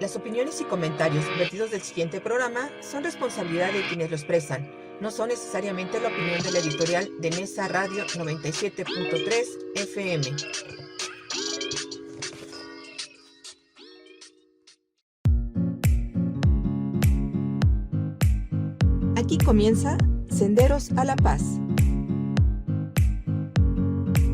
Las opiniones y comentarios vertidos del siguiente programa son responsabilidad de quienes lo expresan. No son necesariamente la opinión de la editorial de Nesa Radio 97.3 FM. Aquí comienza Senderos a la Paz.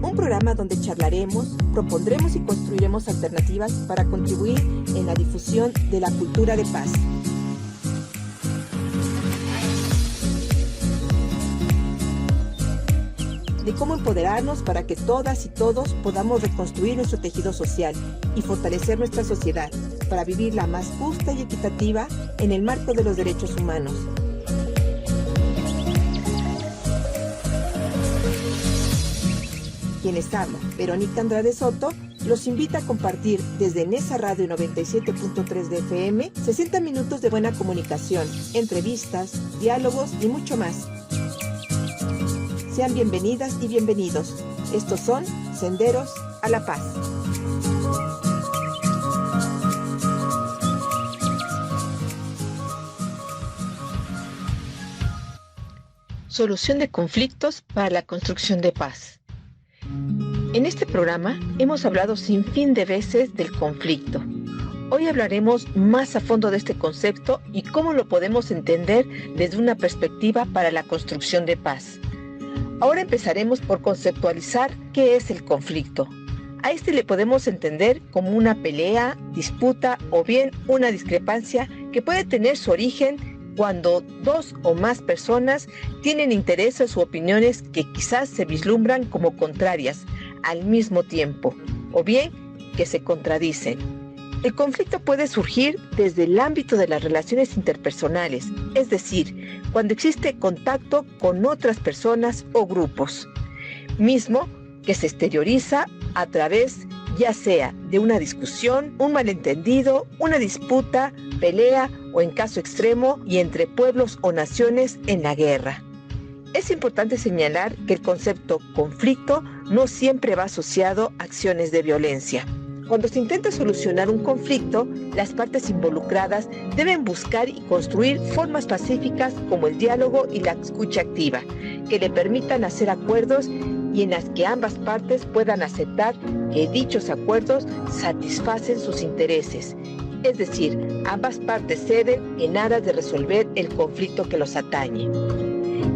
Un programa donde charlaremos, propondremos y construiremos alternativas para contribuir en la difusión de la cultura de paz. De cómo empoderarnos para que todas y todos podamos reconstruir nuestro tejido social y fortalecer nuestra sociedad para vivirla más justa y equitativa en el marco de los derechos humanos. Quien les habla, Verónica Andrade Soto, los invita a compartir desde Nesa Radio 97.3 de FM 60 minutos de buena comunicación, entrevistas, diálogos y mucho más. Sean bienvenidas y bienvenidos. Estos son Senderos a la Paz. Solución de conflictos para la construcción de paz. En este programa hemos hablado sin fin de veces del conflicto. Hoy hablaremos más a fondo de este concepto y cómo lo podemos entender desde una perspectiva para la construcción de paz. Ahora empezaremos por conceptualizar qué es el conflicto. A este le podemos entender como una pelea, disputa o bien una discrepancia que puede tener su origen cuando dos o más personas tienen intereses u opiniones que quizás se vislumbran como contrarias al mismo tiempo, o bien que se contradicen. El conflicto puede surgir desde el ámbito de las relaciones interpersonales, es decir, cuando existe contacto con otras personas o grupos, mismo que se exterioriza a través ya sea de una discusión, un malentendido, una disputa, pelea o en caso extremo y entre pueblos o naciones en la guerra. Es importante señalar que el concepto conflicto no siempre va asociado a acciones de violencia. Cuando se intenta solucionar un conflicto, las partes involucradas deben buscar y construir formas pacíficas como el diálogo y la escucha activa, que le permitan hacer acuerdos y en las que ambas partes puedan aceptar que dichos acuerdos satisfacen sus intereses. Es decir, ambas partes ceden en aras de resolver el conflicto que los atañe.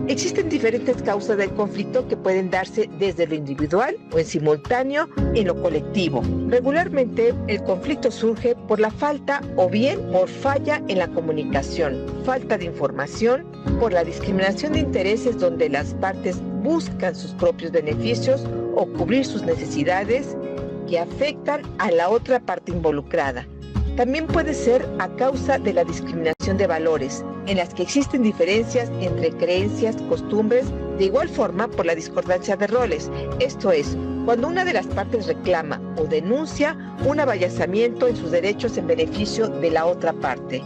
Existen diferentes causas del conflicto que pueden darse desde lo individual o en simultáneo en lo colectivo. Regularmente, el conflicto surge por la falta o bien por falla en la comunicación, falta de información, por la discriminación de intereses donde las partes buscan sus propios beneficios o cubrir sus necesidades que afectan a la otra parte involucrada. También puede ser a causa de la discriminación de valores, en las que existen diferencias entre creencias, costumbres, de igual forma por la discordancia de roles, esto es, cuando una de las partes reclama o denuncia un avallazamiento en sus derechos en beneficio de la otra parte.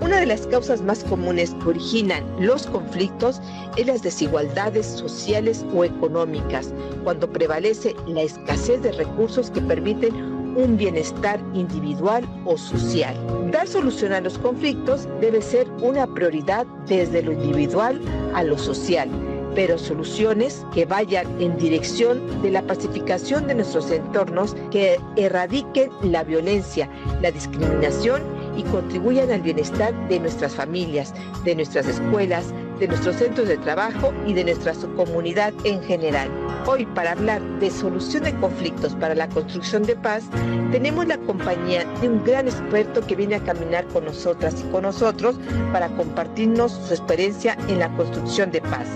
Una de las causas más comunes que originan los conflictos es las desigualdades sociales o económicas, cuando prevalece la escasez de recursos que permiten un bienestar individual o social. Dar solución a los conflictos debe ser una prioridad desde lo individual a lo social, pero soluciones que vayan en dirección de la pacificación de nuestros entornos, que erradiquen la violencia, la discriminación y contribuyan al bienestar de nuestras familias, de nuestras escuelas, de nuestros centros de trabajo y de nuestra comunidad en general. Hoy, para hablar de solución de conflictos para la construcción de paz, tenemos la compañía de un gran experto que viene a caminar con nosotras y con nosotros para compartirnos su experiencia en la construcción de paz.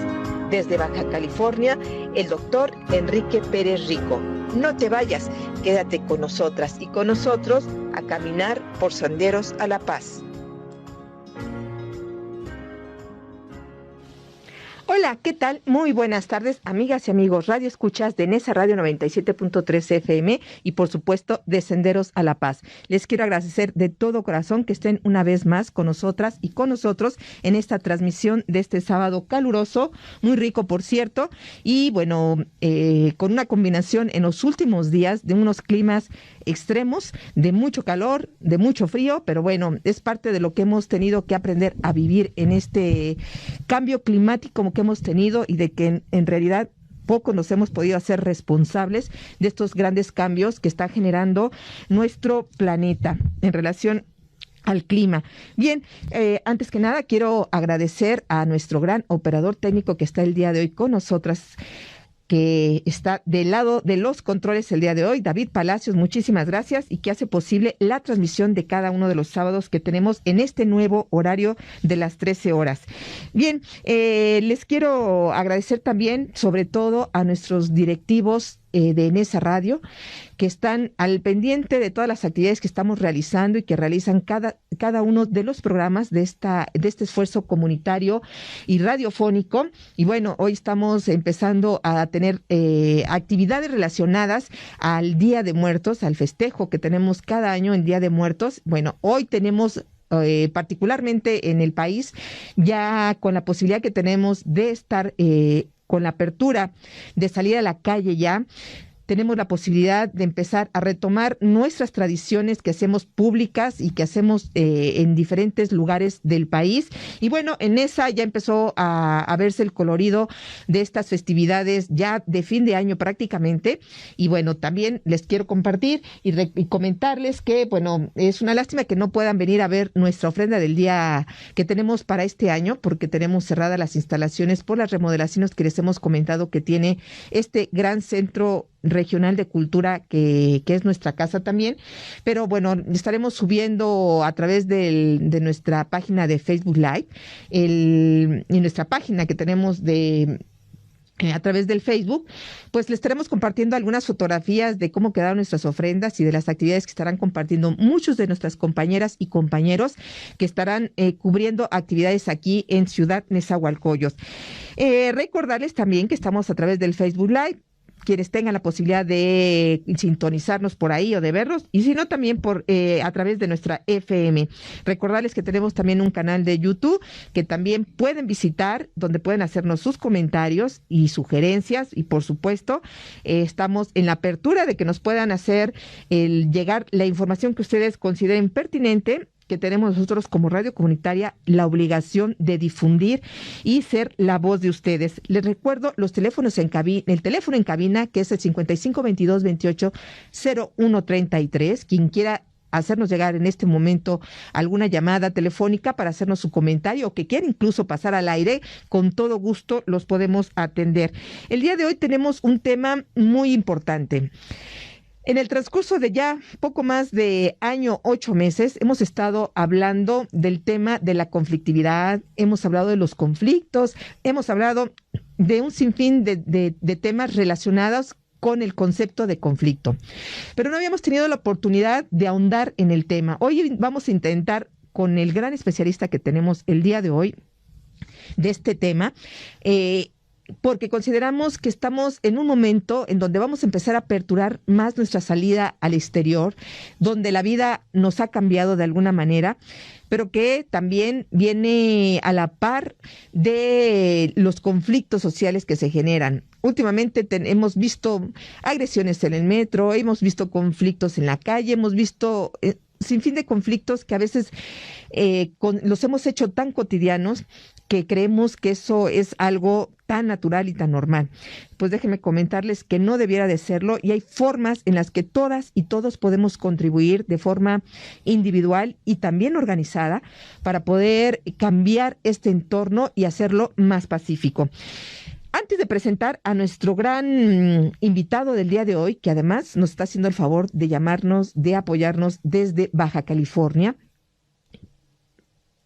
Desde Baja California, el doctor Enrique Pérez Rico. No te vayas, quédate con nosotras y con nosotros a caminar por senderos a la paz. Hola, ¿qué tal? Muy buenas tardes, amigas y amigos, radio escuchas de Nesa Radio 97.3 FM y por supuesto de Senderos a la Paz. Les quiero agradecer de todo corazón que estén una vez más con nosotras y con nosotros en esta transmisión de este sábado caluroso, muy rico por cierto, y bueno, con una combinación en los últimos días de unos climas extremos, de mucho calor, de mucho frío, pero bueno, es parte de lo que hemos tenido que aprender a vivir en este cambio climático que hemos tenido y de que en realidad poco nos hemos podido hacer responsables de estos grandes cambios que está generando nuestro planeta en relación al clima. Bien, antes que nada quiero agradecer a nuestro gran operador técnico que está el día de hoy con nosotras, que está del lado de los controles el día de hoy, David Palacios, muchísimas gracias, y que hace posible la transmisión de cada uno de los sábados que tenemos en este nuevo horario de las 13 horas. Bien, les quiero agradecer también, sobre todo, a nuestros directivos de Nesa Radio, que están al pendiente de todas las actividades que estamos realizando y que realizan cada uno de los programas de este esfuerzo comunitario y radiofónico. Y bueno, hoy estamos empezando a tener actividades relacionadas al Día de Muertos, al festejo que tenemos cada año en Día de Muertos. Bueno, hoy tenemos particularmente en el país, ya con la posibilidad que tenemos de estar con la apertura de salir a la calle ya, tenemos la posibilidad de empezar a retomar nuestras tradiciones que hacemos públicas y que hacemos en diferentes lugares del país. Y bueno, en esa ya empezó a verse el colorido de estas festividades ya de fin de año prácticamente. Y bueno, también les quiero compartir y comentarles que, bueno, es una lástima que no puedan venir a ver nuestra ofrenda del día que tenemos para este año, porque tenemos cerradas las instalaciones por las remodelaciones que les hemos comentado que tiene este gran centro regional de cultura que es nuestra casa también, pero bueno, estaremos subiendo a través de nuestra página de Facebook Live y nuestra página que tenemos a través del Facebook, pues les estaremos compartiendo algunas fotografías de cómo quedaron nuestras ofrendas y de las actividades que estarán compartiendo muchos de nuestras compañeras y compañeros que estarán cubriendo actividades aquí en Ciudad Nezahualcóyotl. Recordarles también que estamos a través del Facebook Live, quienes tengan la posibilidad de sintonizarnos por ahí o de vernos, y si no, también a través de nuestra FM. Recordarles que tenemos también un canal de YouTube que también pueden visitar, donde pueden hacernos sus comentarios y sugerencias, y por supuesto, estamos en la apertura de que nos puedan hacer llegar la información que ustedes consideren pertinente, que tenemos nosotros como radio comunitaria la obligación de difundir y ser la voz de ustedes. Les recuerdo los teléfonos el teléfono en cabina, que es el 5522-280133, quien quiera hacernos llegar en este momento alguna llamada telefónica para hacernos su comentario o que quiera incluso pasar al aire, con todo gusto los podemos atender. El día de hoy tenemos un tema muy importante. En el transcurso de ya poco más de año, 8 meses, hemos estado hablando del tema de la conflictividad, hemos hablado de los conflictos, hemos hablado de un sinfín de temas relacionados con el concepto de conflicto. Pero no habíamos tenido la oportunidad de ahondar en el tema. Hoy vamos a intentar, con el gran especialista que tenemos el día de hoy, de este tema, porque consideramos que estamos en un momento en donde vamos a empezar a aperturar más nuestra salida al exterior, donde la vida nos ha cambiado de alguna manera, pero que también viene a la par de los conflictos sociales que se generan. Últimamente hemos visto agresiones en el metro, hemos visto conflictos en la calle, hemos visto sin fin de conflictos que a veces los hemos hecho tan cotidianos que creemos que eso es algo tan natural y tan normal. Pues déjenme comentarles que no debiera de serlo, y hay formas en las que todas y todos podemos contribuir de forma individual y también organizada para poder cambiar este entorno y hacerlo más pacífico. Antes de presentar a nuestro gran invitado del día de hoy, que además nos está haciendo el favor de llamarnos, de apoyarnos desde Baja California,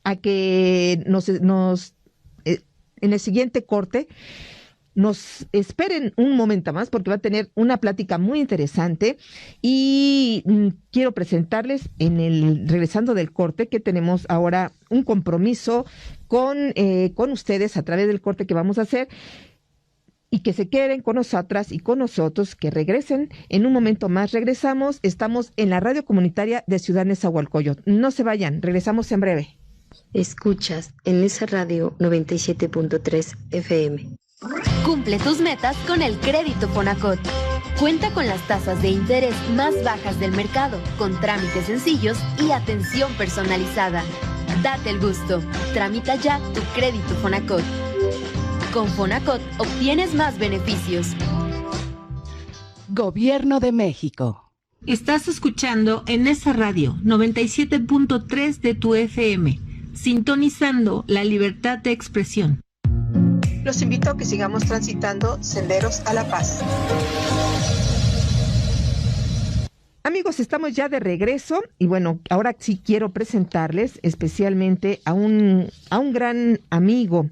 a que en el siguiente corte nos esperen un momento más porque va a tener una plática muy interesante y quiero presentarles regresando del corte, que tenemos ahora un compromiso con ustedes a través del corte que vamos a hacer, y que se queden con nosotras y con nosotros, que regresen. En un momento más regresamos. Estamos en la radio comunitaria de Ciudad Nezahualcóyotl. No se vayan, regresamos en breve. Escuchas en esa radio 97.3 FM. Cumple tus metas con el crédito Fonacot. Cuenta con las tasas de interés más bajas del mercado, con trámites sencillos y atención personalizada. Date el gusto. Tramita ya tu crédito Fonacot. Con Fonacot obtienes más beneficios. Gobierno de México. Estás escuchando en esa radio 97.3 de tu FM, sintonizando la libertad de expresión. Los invito a que sigamos transitando senderos a la paz. Amigos, estamos ya de regreso y bueno, ahora sí quiero presentarles especialmente a un gran amigo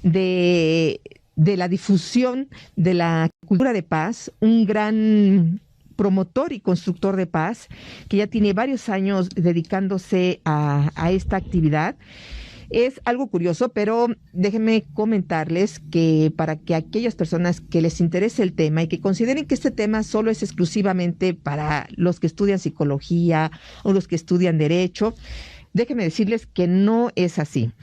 de la difusión de la cultura de paz, un gran promotor y constructor de paz que ya tiene varios años dedicándose a esta actividad. Es algo curioso, pero déjenme comentarles que para que aquellas personas que les interese el tema y que consideren que este tema solo es exclusivamente para los que estudian psicología o los que estudian derecho, déjenme decirles que no es así.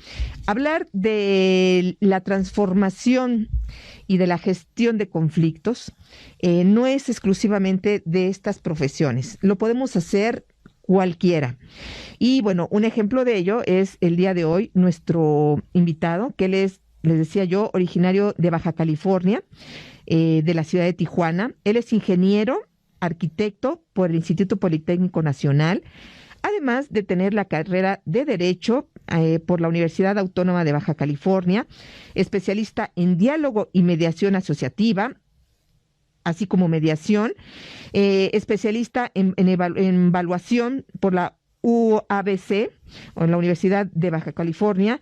Hablar de la transformación y de la gestión de conflictos no es exclusivamente de estas profesiones. Lo podemos hacer cualquiera. Y bueno, un ejemplo de ello es el día de hoy nuestro invitado, que él es, les decía yo, originario de Baja California, de la ciudad de Tijuana. Él es ingeniero, arquitecto por el Instituto Politécnico Nacional, además de tener la carrera de Derecho por la Universidad Autónoma de Baja California, especialista en diálogo y mediación asociativa, así como mediación, especialista en evaluación por la UABC, o en la Universidad de Baja California,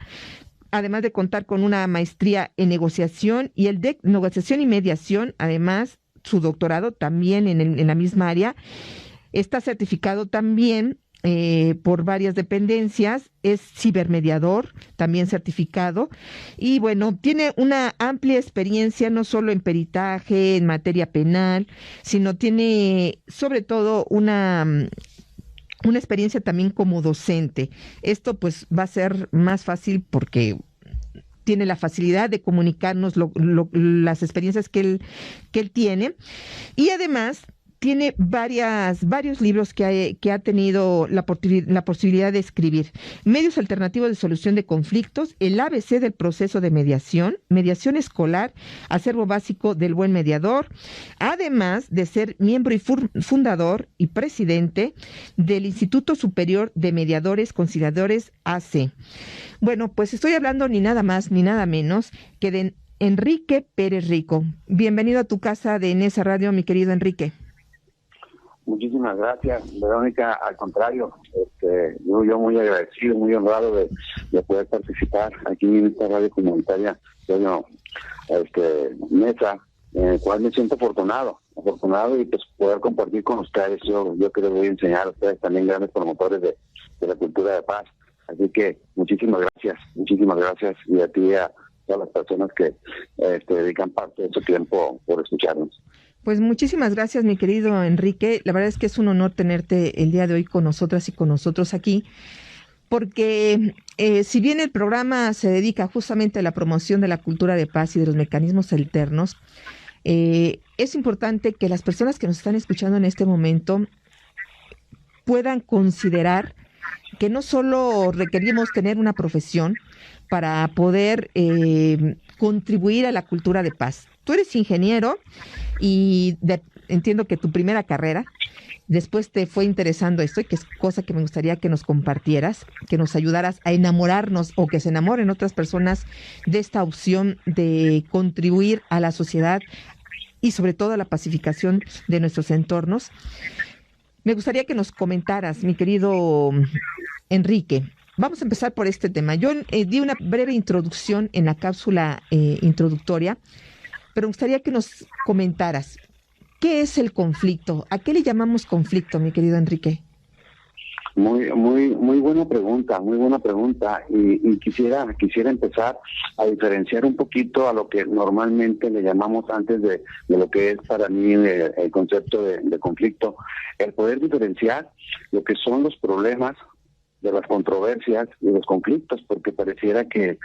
además de contar con una maestría en negociación y el de negociación y mediación, además su doctorado también en la misma área. Está certificado también por varias dependencias, es cibermediador, también certificado, y bueno, tiene una amplia experiencia no solo en peritaje, en materia penal, sino tiene sobre todo una experiencia también como docente. Esto pues va a ser más fácil porque tiene la facilidad de comunicarnos las experiencias que él tiene, y además tiene varios libros que ha tenido la posibilidad de escribir. Medios alternativos de solución de conflictos, el ABC del proceso de mediación, mediación escolar, acervo básico del buen mediador, además de ser miembro y fundador y presidente del Instituto Superior de Mediadores Conciliadores AC. Bueno, pues estoy hablando ni nada más ni nada menos que de Enrique Pérez Rico. Bienvenido a tu casa de Nesa Radio, mi querido Enrique. Muchísimas gracias, Verónica. Al contrario, yo muy agradecido, muy honrado de poder participar aquí en esta radio comunitaria, Mesa, en el cual me siento afortunado y pues poder compartir con ustedes. Yo que les voy a enseñar a ustedes también grandes promotores de la cultura de paz. Así que muchísimas gracias, y a ti y a todas las personas que dedican parte de su tiempo por escucharnos. Pues muchísimas gracias, mi querido Enrique. La verdad es que es un honor tenerte el día de hoy con nosotras y con nosotros aquí, porque si bien el programa se dedica justamente a la promoción de la cultura de paz y de los mecanismos alternos, es importante que las personas que nos están escuchando en este momento puedan considerar que no solo requerimos tener una profesión para poder contribuir a la cultura de paz. Tú eres ingeniero y entiendo que tu primera carrera, después te fue interesando esto, y que es cosa que me gustaría que nos compartieras, que nos ayudaras a enamorarnos o que se enamoren otras personas de esta opción de contribuir a la sociedad y sobre todo a la pacificación de nuestros entornos. Me gustaría que nos comentaras, mi querido Enrique. Vamos a empezar por este tema. Yo di una breve introducción en la cápsula introductoria, pero me gustaría que nos comentaras, ¿qué es el conflicto? ¿A qué le llamamos conflicto, mi querido Enrique? Muy buena pregunta, y quisiera empezar a diferenciar un poquito a lo que normalmente le llamamos antes de lo que es para mí el concepto de conflicto, el poder diferenciar lo que son los problemas de las controversias y los conflictos, porque pareciera que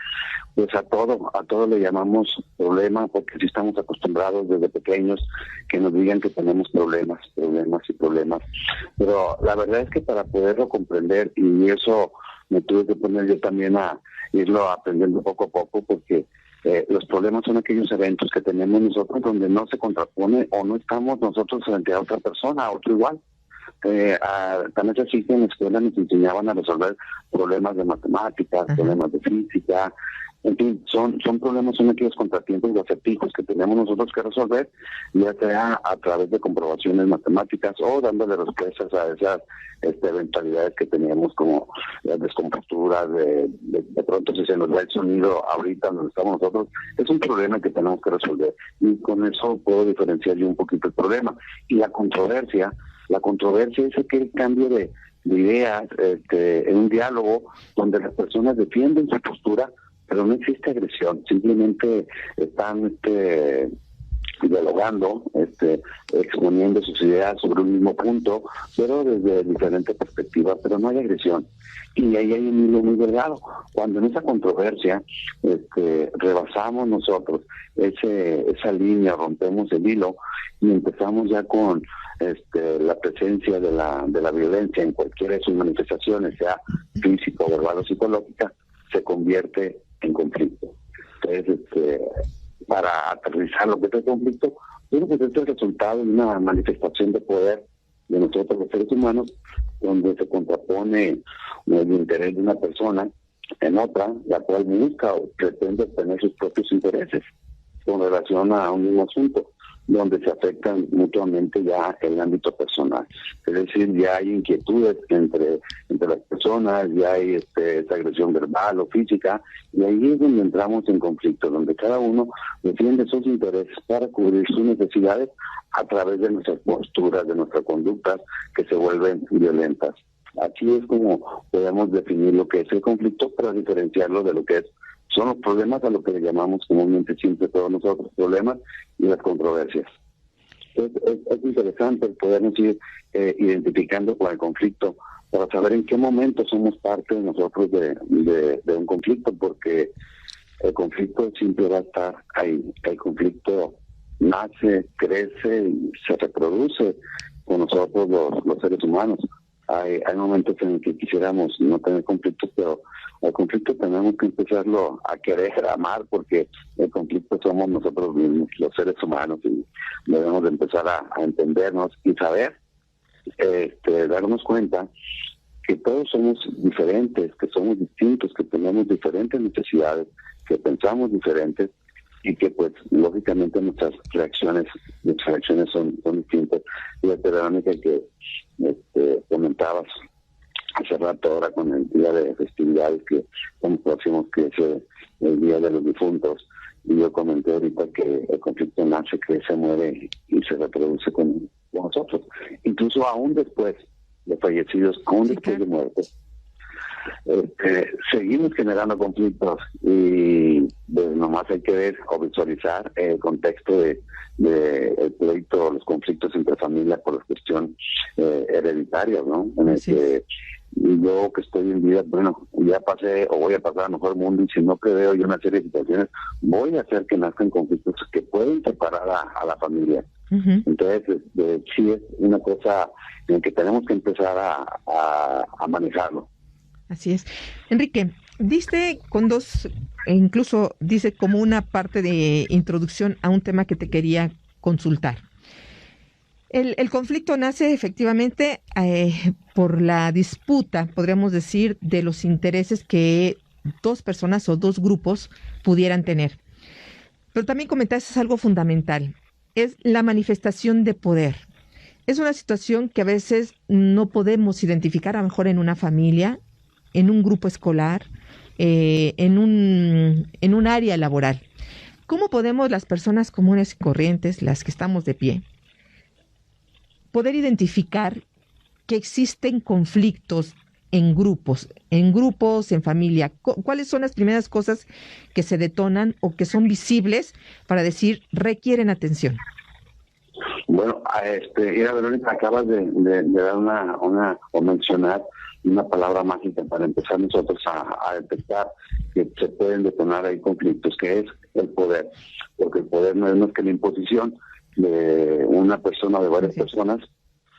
pues a todo le llamamos problema, porque sí estamos acostumbrados desde pequeños que nos digan que tenemos problemas, pero la verdad es que para poderlo comprender, y eso me tuve que poner yo también a irlo aprendiendo poco a poco, porque los problemas son aquellos eventos que tenemos nosotros donde no se contrapone o no estamos nosotros frente a otra persona, a otro igual. También se así que en la escuela nos enseñaban a resolver problemas de matemáticas, problemas de física, en fin, son problemas, son aquellos contratiempos y acertijos que tenemos nosotros que resolver, ya sea a través de comprobaciones matemáticas o dándole respuestas a esas eventualidades que teníamos, como las descomposturas, de pronto si se nos va el sonido ahorita donde estamos nosotros, es un problema que tenemos que resolver, y con eso puedo diferenciar yo un poquito el problema. Y la controversia es aquel cambio de ideas en un diálogo donde las personas defienden su postura, pero no existe agresión, simplemente están dialogando, exponiendo sus ideas sobre un mismo punto, pero desde diferente perspectiva, pero no hay agresión. Y ahí hay un hilo muy delgado. Cuando en esa controversia rebasamos nosotros esa línea, rompemos el hilo y empezamos ya con la presencia de la violencia en cualquiera de sus manifestaciones, sea física, verbal o psicológica, se convierte en conflicto. Entonces, para aterrizar lo que es el conflicto, bueno, pues es el resultado de una manifestación de poder de nosotros los seres humanos, donde se contrapone el interés de una persona en otra, la cual busca o pretende obtener sus propios intereses con relación a un mismo asunto, donde se afectan mutuamente ya el ámbito personal. Es decir, ya hay inquietudes entre las personas, ya hay esa agresión verbal o física, y ahí es donde entramos en conflicto, donde cada uno defiende sus intereses para cubrir sus necesidades a través de nuestras posturas, de nuestras conductas, que se vuelven violentas. Así es como podemos definir lo que es el conflicto, para diferenciarlo de lo que son los problemas, a lo que le llamamos comúnmente siempre todos nosotros problemas, y las controversias. Es interesante podernos ir identificando con el conflicto para saber en qué momento somos parte de nosotros de un conflicto, porque el conflicto siempre va a estar ahí. El conflicto nace, crece y se reproduce con nosotros los seres humanos. Hay momentos en que quisiéramos no tener conflictos, pero el conflicto tenemos que empezarlo a querer, a amar, porque el conflicto somos nosotros mismos, los seres humanos, y debemos de empezar a entendernos y saber, darnos cuenta que todos somos diferentes, que somos distintos, que tenemos diferentes necesidades, que pensamos diferentes, y que pues lógicamente nuestras reacciones son distintas. Y la dinámica que comentabas hace rato ahora con el día de festividades que estamos próximos, que es el día de los difuntos, y yo comenté ahorita que el conflicto nace, crece, muere y se reproduce con nosotros, incluso aún después de fallecidos, aún después de muerte. Seguimos generando conflictos, y pues nomás hay que ver o visualizar el contexto de el pleito, los conflictos entre familias por la cuestión hereditaria, ¿no? En el que yo, que estoy en vida, bueno, ya pasé o voy a pasar a mejor mundo, y si no preveo yo una serie de situaciones, voy a hacer que nazcan conflictos que pueden separar a la familia. Entonces, sí es una cosa en que tenemos que empezar a manejarlo. Así es. Enrique, diste con dos, incluso dice como una parte de introducción a un tema que te quería consultar. El conflicto nace efectivamente por la disputa, podríamos decir, de los intereses que dos personas o dos grupos pudieran tener. Pero también comentaste algo fundamental, es la manifestación de poder. Es una situación que a veces no podemos identificar, a lo mejor en una familia, en un grupo escolar, en un área laboral. ¿cómo podemos las personas comunes y corrientes, las que estamos de pie, poder identificar que existen conflictos en grupos, en familia? ¿Cuáles son las primeras cosas que se detonan o que son visibles para decir requieren atención? Bueno, Verónica, acabas de dar o mencionar una palabra mágica para empezar nosotros a detectar que se pueden detonar ahí conflictos, que es el poder, porque el poder no es más que la imposición de una persona o de varias personas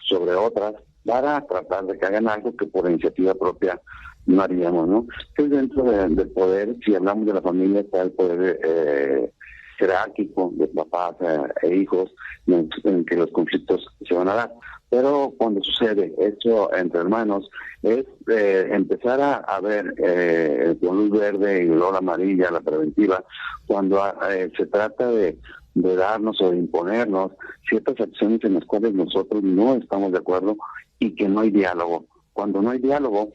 sobre otras para tratar de que hagan algo que por iniciativa propia no haríamos, ¿no? Entonces, dentro del poder, si hablamos de la familia, está el poder jerárquico de papás e hijos, en que los conflictos se van a dar. Pero cuando sucede esto entre hermanos, es empezar a ver con luz verde y olor amarilla, la preventiva, cuando se trata de darnos o de imponernos ciertas acciones en las cuales nosotros no estamos de acuerdo y que no hay diálogo. Cuando no hay diálogo,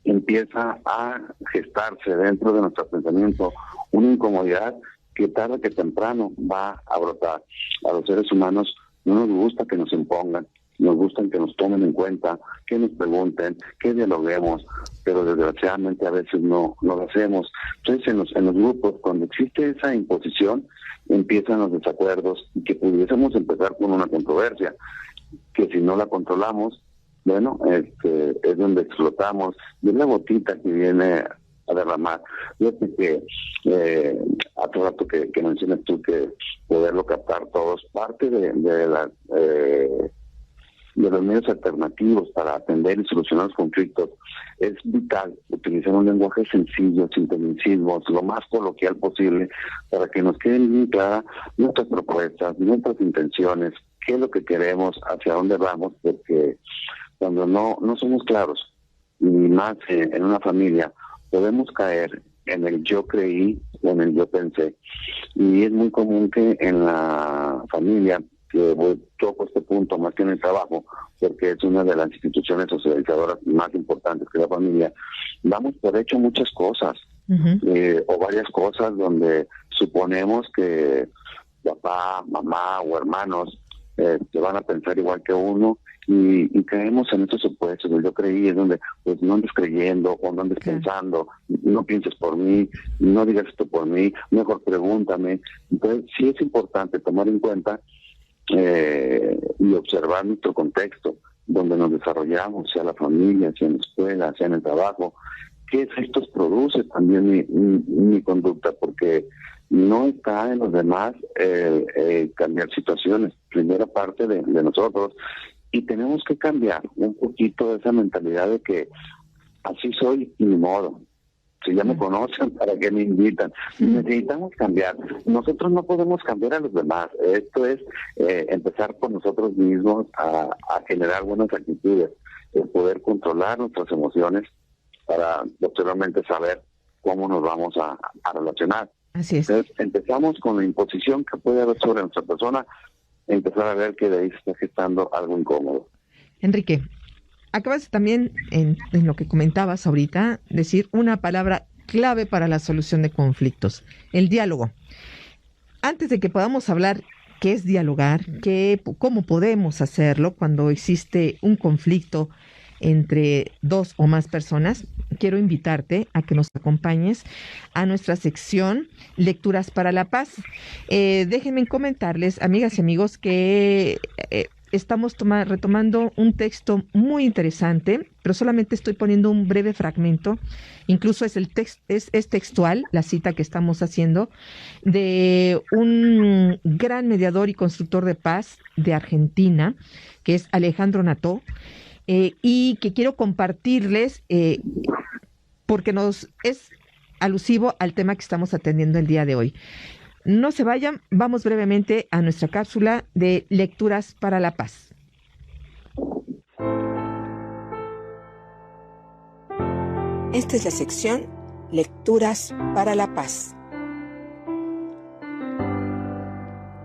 empieza a gestarse dentro de nuestro pensamiento una incomodidad que tarde que temprano va a brotar. A los seres humanos no nos gusta que nos impongan, nos gusta que nos tomen en cuenta, que nos pregunten, que dialoguemos, pero desgraciadamente a veces no lo hacemos. Entonces en los grupos, cuando existe esa imposición, empiezan los desacuerdos y que pudiésemos empezar con una controversia, que si no la controlamos, bueno, es donde explotamos, y es la gotita que viene a derramar. Fíjate que hace rato que mencionas tú que poderlo captar todos, parte de los medios alternativos para atender y solucionar los conflictos, es vital utilizar un lenguaje sencillo, sin tecnicismos, lo más coloquial posible, para que nos queden bien claras nuestras propuestas, nuestras intenciones, qué es lo que queremos, hacia dónde vamos, porque cuando no somos claros, y más en una familia, podemos caer en el yo creí o en el yo pensé. Y es muy común que en la familia, que toco este punto más que en el trabajo, porque es una de las instituciones socializadoras más importantes que la familia, damos por hecho muchas cosas, o varias cosas donde suponemos que papá, mamá o hermanos se van a pensar igual que uno, y caemos en estos supuestos. Yo creí, es donde pues no andes creyendo o no andes pensando, no pienses por mí, no digas esto por mí, mejor pregúntame. Entonces sí es importante tomar en cuenta y observar nuestro contexto, donde nos desarrollamos, sea la familia, sea en la escuela, sea en el trabajo, qué efectos produce también mi conducta, porque no está en los demás cambiar situaciones, primera parte de nosotros, y tenemos que cambiar un poquito esa mentalidad de que así soy y ni modo. Si ya me conocen, ¿para qué me invitan? Necesitamos cambiar. Nosotros no podemos cambiar a los demás. Esto es empezar por nosotros mismos a generar buenas actitudes, el poder controlar nuestras emociones para posteriormente saber cómo nos vamos a relacionar. Así es. Entonces, empezamos con la imposición que puede haber sobre nuestra persona, empezar a ver que de ahí se está gestando algo incómodo. Enrique, acabas también, en lo que comentabas ahorita, decir una palabra clave para la solución de conflictos, el diálogo. Antes de que podamos hablar qué es dialogar, cómo podemos hacerlo cuando existe un conflicto entre dos o más personas, quiero invitarte a que nos acompañes a nuestra sección Lecturas para la Paz. Déjenme comentarles, amigas y amigos, que estamos retomando un texto muy interesante, pero solamente estoy poniendo un breve fragmento, incluso es textual, la cita que estamos haciendo, de un gran mediador y constructor de paz de Argentina, que es Alejandro Nató, y que quiero compartirles porque es alusivo al tema que estamos atendiendo el día de hoy. No se vayan, vamos brevemente a nuestra cápsula de Lecturas para la Paz. Esta es la sección Lecturas para la Paz.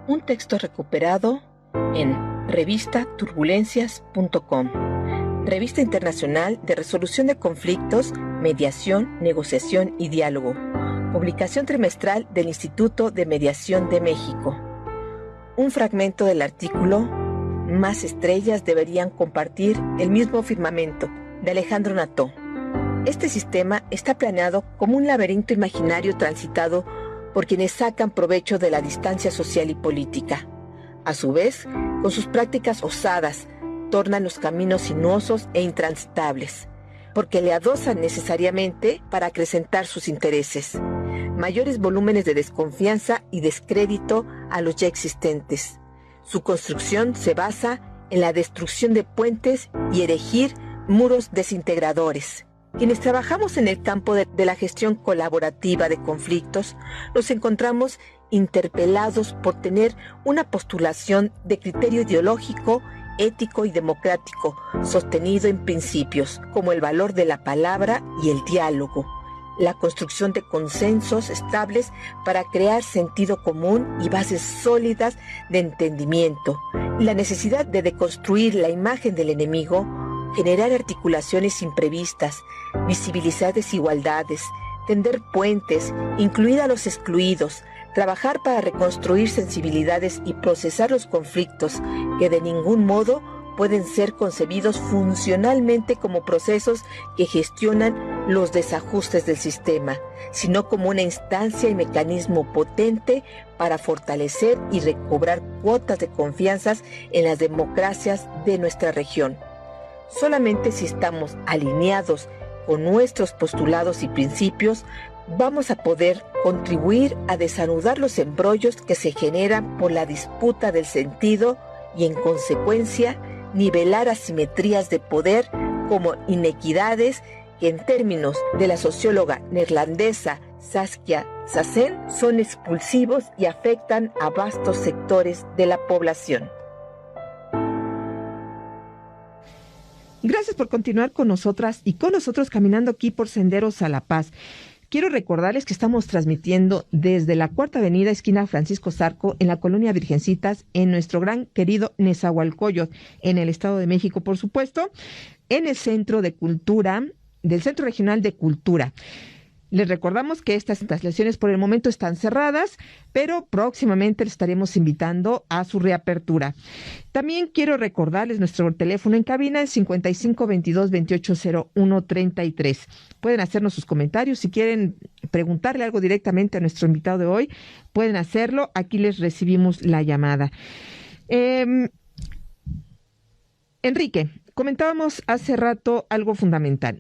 Un texto recuperado en revistaturbulencias.com, Revista Internacional de Resolución de Conflictos, Mediación, Negociación y Diálogo, publicación trimestral del Instituto de Mediación de México. Un fragmento del artículo Más estrellas deberían compartir el mismo firmamento, de Alejandro Nató. Este sistema está planeado como un laberinto imaginario transitado por quienes sacan provecho de la distancia social y política. A su vez, con sus prácticas osadas, tornan los caminos sinuosos e intransitables, porque le adosan necesariamente para acrecentar sus intereses. Mayores volúmenes de desconfianza y descrédito a los ya existentes. Su construcción se basa en la destrucción de puentes y erigir muros desintegradores. Quienes trabajamos en el campo de la gestión colaborativa de conflictos, nos encontramos interpelados por tener una postulación de criterio ideológico, ético y democrático, sostenido en principios como el valor de la palabra y el diálogo, la construcción de consensos estables para crear sentido común y bases sólidas de entendimiento, la necesidad de deconstruir la imagen del enemigo, generar articulaciones imprevistas, visibilizar desigualdades, tender puentes, incluir a los excluidos, trabajar para reconstruir sensibilidades y procesar los conflictos que de ningún modo pueden ser concebidos funcionalmente como procesos que gestionan los desajustes del sistema, sino como una instancia y mecanismo potente para fortalecer y recobrar cuotas de confianzas en las democracias de nuestra región. Solamente si estamos alineados con nuestros postulados y principios, vamos a poder contribuir a desanudar los embrollos que se generan por la disputa del sentido y, en consecuencia, nivelar asimetrías de poder como inequidades que, en términos de la socióloga neerlandesa Saskia Sassen, son expulsivos y afectan a vastos sectores de la población. Gracias por continuar con nosotras y con nosotros caminando aquí por Senderos a la Paz. Quiero recordarles que estamos transmitiendo desde la Cuarta Avenida, esquina Francisco Zarco, en la Colonia Virgencitas, en nuestro gran querido Nezahualcóyotl, en el Estado de México, por supuesto, en el Centro de Cultura, del Centro Regional de Cultura. Les recordamos que estas instalaciones por el momento están cerradas, pero próximamente les estaremos invitando a su reapertura. También quiero recordarles nuestro teléfono en cabina es 55 22 28 01 33. Pueden hacernos sus comentarios. Si quieren preguntarle algo directamente a nuestro invitado de hoy, pueden hacerlo. Aquí les recibimos la llamada. Enrique, comentábamos hace rato algo fundamental.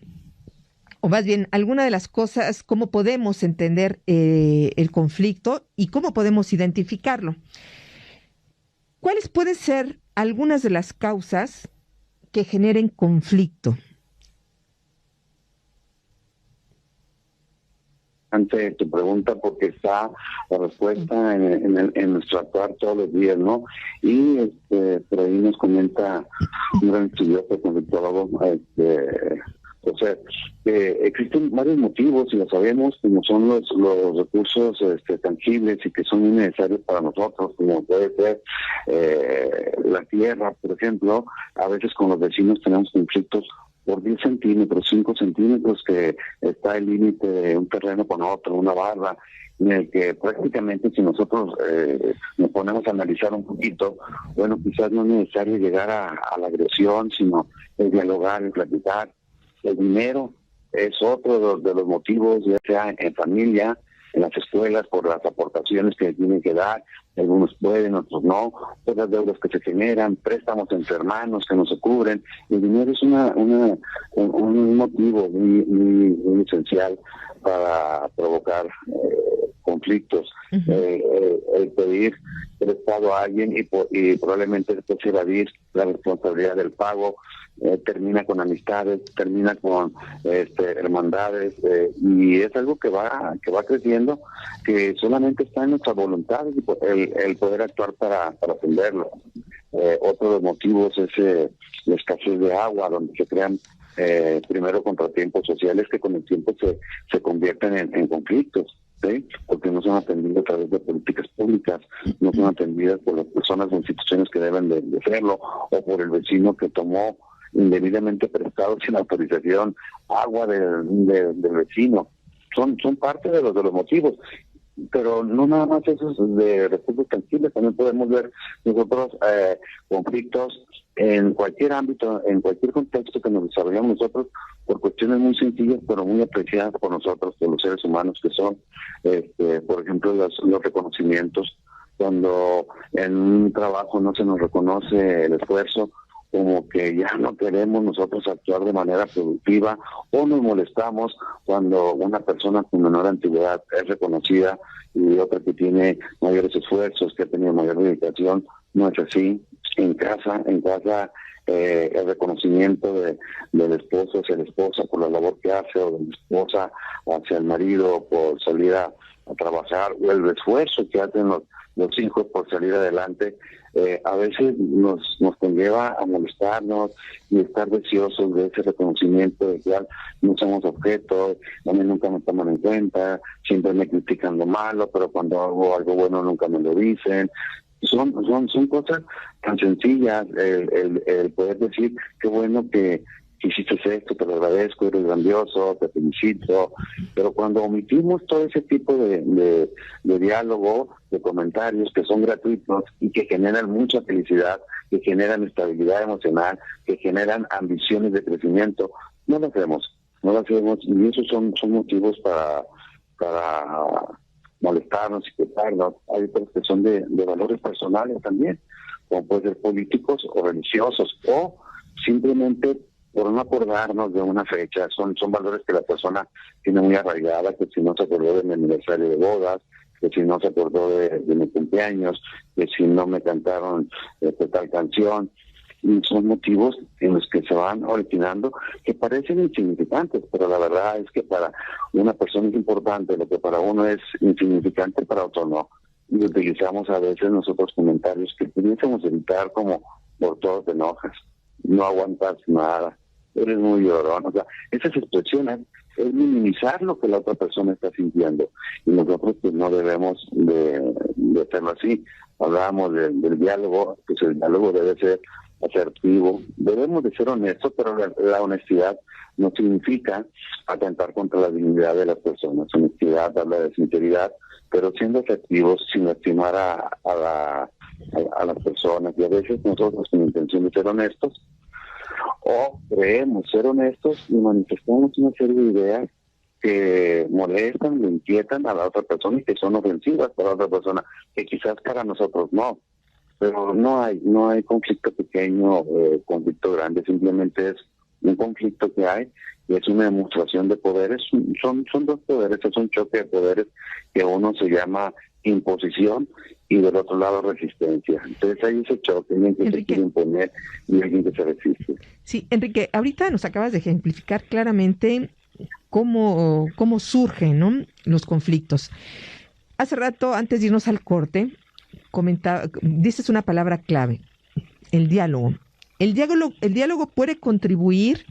O más bien, alguna de las cosas, cómo podemos entender el conflicto y cómo podemos identificarlo. ¿Cuáles pueden ser algunas de las causas que generen conflicto? Ante tu pregunta, porque está la respuesta en nuestro actuar todos los días, ¿no? Y por ahí nos comenta un gran estudioso, conflictólogo, o sea, existen varios motivos, y lo sabemos, como son los recursos tangibles y que son muy necesarios para nosotros, como puede ser la tierra, por ejemplo. A veces con los vecinos tenemos conflictos por 10 centímetros, 5 centímetros, que está el límite de un terreno con otro, una barra, en el que prácticamente, si nosotros nos ponemos a analizar un poquito, bueno, quizás no es necesario llegar a la agresión, sino el dialogar, el platicar. El dinero es otro de los motivos, ya sea en familia, en las escuelas, por las aportaciones que tienen que dar. Algunos pueden, otros no, por las deudas que se generan, préstamos entre hermanos que no se cubren. El dinero es un motivo muy esencial para provocar conflictos. El pedir prestado a alguien y probablemente después evadir la responsabilidad del pago, termina con amistades, termina con hermandades, y es algo que va creciendo, que solamente está en nuestra voluntad el poder actuar para atenderlo. Otro de los motivos es la escasez de agua, donde se crean primero contratiempos sociales que con el tiempo se convierten en conflictos, ¿sí? Porque no son atendidos a través de políticas públicas, no son atendidas por las personas o instituciones que deben de hacerlo, o por el vecino que tomó indebidamente prestado sin autorización agua del vecino. son parte de los motivos. Pero no nada más esos de recursos tangibles, también podemos ver nosotros conflictos en cualquier ámbito, en cualquier contexto que nos desarrollamos nosotros, por cuestiones muy sencillas pero muy apreciadas por nosotros, por los seres humanos, que son, por ejemplo, los reconocimientos. Cuando en un trabajo no se nos reconoce el esfuerzo, como que ya no queremos nosotros actuar de manera productiva, o nos molestamos cuando una persona con menor antigüedad es reconocida y otra que tiene mayores esfuerzos, que ha tenido mayor dedicación. No es así. En casa el reconocimiento del esposo hacia la esposa por la labor que hace, o de la esposa hacia el marido por salir a trabajar, o el esfuerzo que hacen los hijos por salir adelante, a veces nos conlleva a molestarnos y estar deseosos de ese reconocimiento, de que no somos objetos, a mí nunca me toman en cuenta, siempre me critican lo malo, pero cuando hago algo bueno nunca me lo dicen. Son cosas tan sencillas, el poder decir qué bueno que hiciste esto, te lo agradezco, eres grandioso, te felicito, pero cuando omitimos todo ese tipo de diálogo, de comentarios que son gratuitos y que generan mucha felicidad, que generan estabilidad emocional, que generan ambiciones de crecimiento, no lo hacemos, y esos son motivos para molestarnos y quejarnos. Hay otros que son de valores personales también, como pueden ser políticos o religiosos, o simplemente por no acordarnos de una fecha. Son valores que la persona tiene muy arraigada, que si no se acordó de mi aniversario de bodas, que si no se acordó de mi cumpleaños, que si no me cantaron tal canción. Y son motivos en los que se van originando, que parecen insignificantes, pero la verdad es que para una persona es importante lo que para uno es insignificante, para otro no. Y utilizamos a veces nosotros comentarios que pudiésemos evitar, como: por todo te enojas, no aguantas nada, eres muy llorón. O sea, esas expresiones es minimizar lo que la otra persona está sintiendo, y nosotros pues no debemos de hacerlo así. Hablábamos del diálogo, pues el diálogo debe ser asertivo, debemos de ser honestos, pero la honestidad no significa atentar contra la dignidad de las personas. Honestidad habla de sinceridad, pero siendo asertivos, sin lastimar a las personas. Y a veces nosotros, con intención de ser honestos, o creemos ser honestos, y manifestamos una serie de ideas que molestan, le inquietan a la otra persona y que son ofensivas para la otra persona, que quizás para nosotros no. Pero no hay conflicto pequeño, conflicto grande, simplemente es un conflicto que hay, y es una demostración de poderes. Son dos poderes, es un choque de poderes, que uno se llama imposición y del otro lado resistencia. Entonces hay ese choque, alguien que se quiere imponer y alguien que se resiste. Sí, Enrique, ahorita nos acabas de ejemplificar claramente cómo surgen, ¿no?, los conflictos. Hace rato, antes de irnos al corte, dices una palabra clave: el diálogo. El diálogo puede contribuir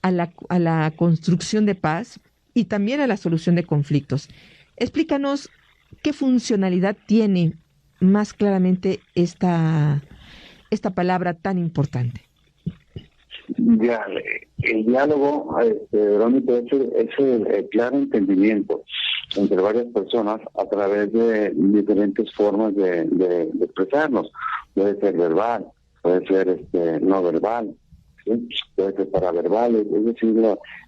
a la construcción de paz y también a la solución de conflictos. Explícanos qué funcionalidad tiene más claramente esta palabra tan importante. Ya, el diálogo, Verónica, es el claro entendimiento entre varias personas a través de diferentes formas de expresarnos. Puede ser verbal, puede ser no verbal, ¿sí? Puede ser paraverbal, es decir,